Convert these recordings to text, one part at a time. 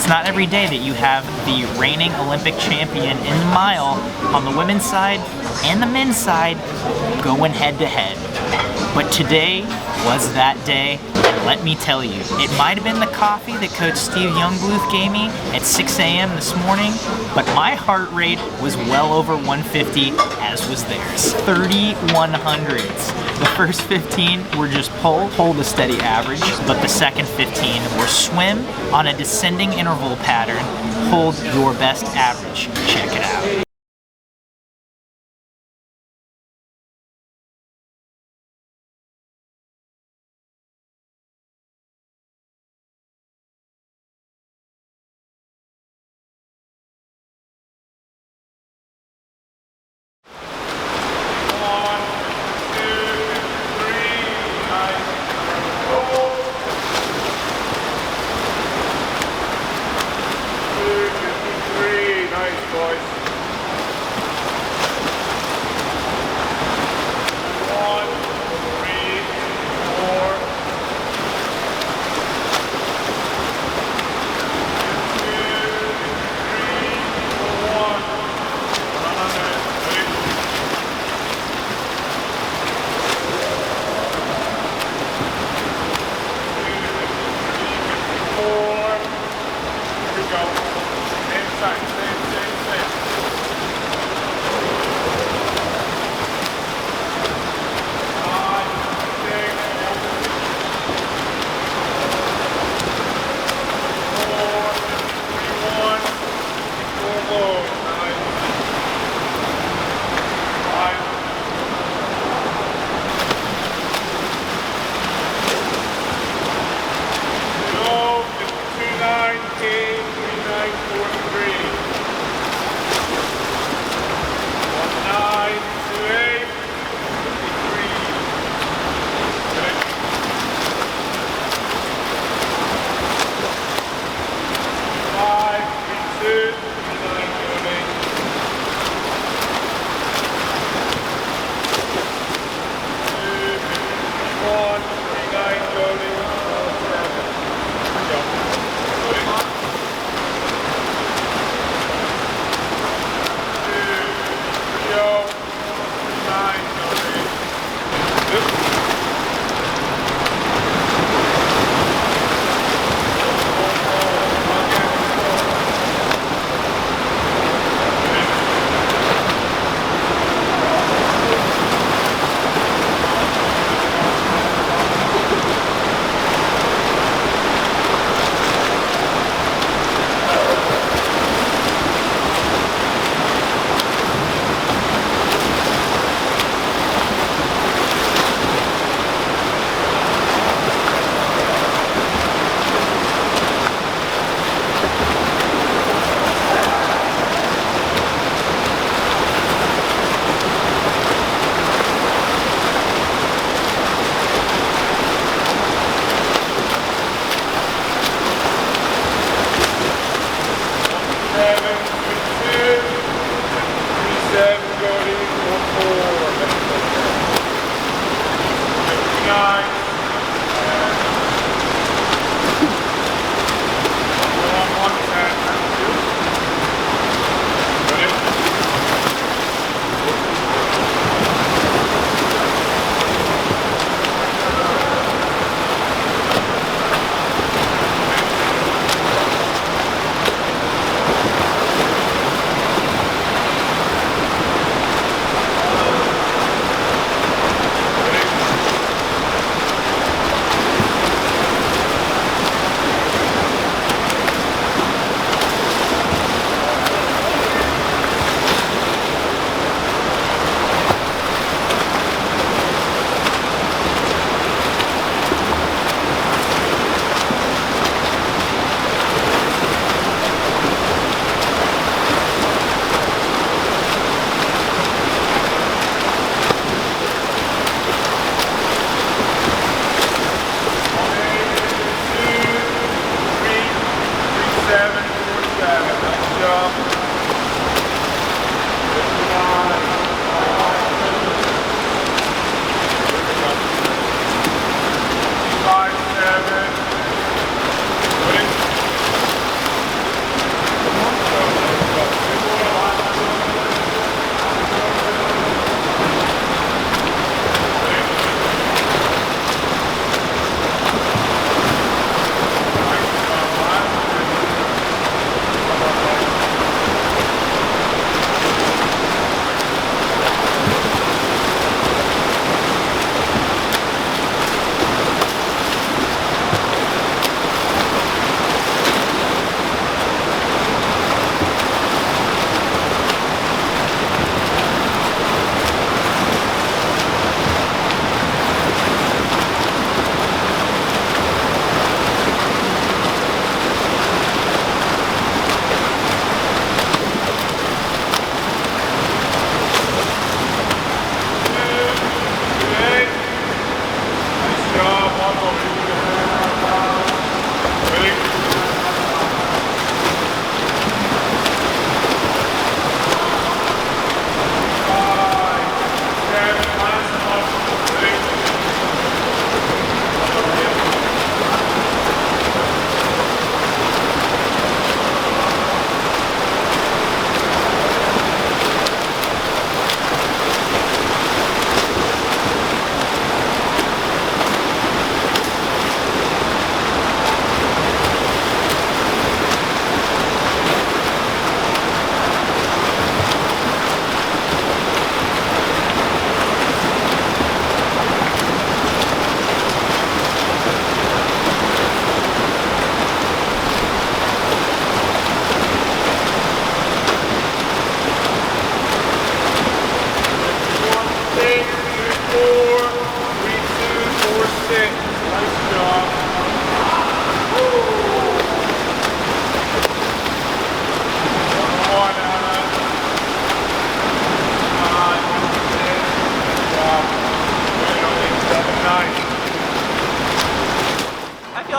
It's not every day that you have the reigning Olympic champion in the mile on the women's side and the men's side going head to head. But today was that day, and let me tell you, it might have been the coffee that Coach Steve Youngbluth gave me at 6 a.m. this morning, but my heart rate was well over 150, as was theirs. 3,100s. The first 15 were just hold a steady average, but the second 15 were swim on a descending interval pattern, hold your best average. Check it out.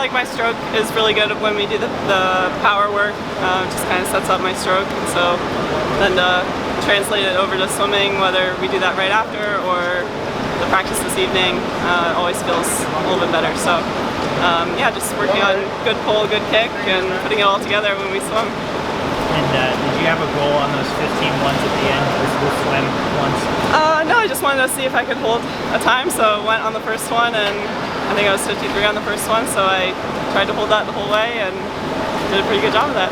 like my stroke is really good when we do the power work. Just kind of sets up my stroke, and so then to translate it over to swimming, whether we do that right after or the practice this evening, always feels a little bit better. So yeah, just working on good pull, good kick, and putting it all together when we swim. And did you have a goal on those 15 ones at the end, the swim ones? No, I just wanted to see if I could hold a time, so went on the first one, and I think I was 53 on the first one, so I tried to hold that the whole way and did a pretty good job of that.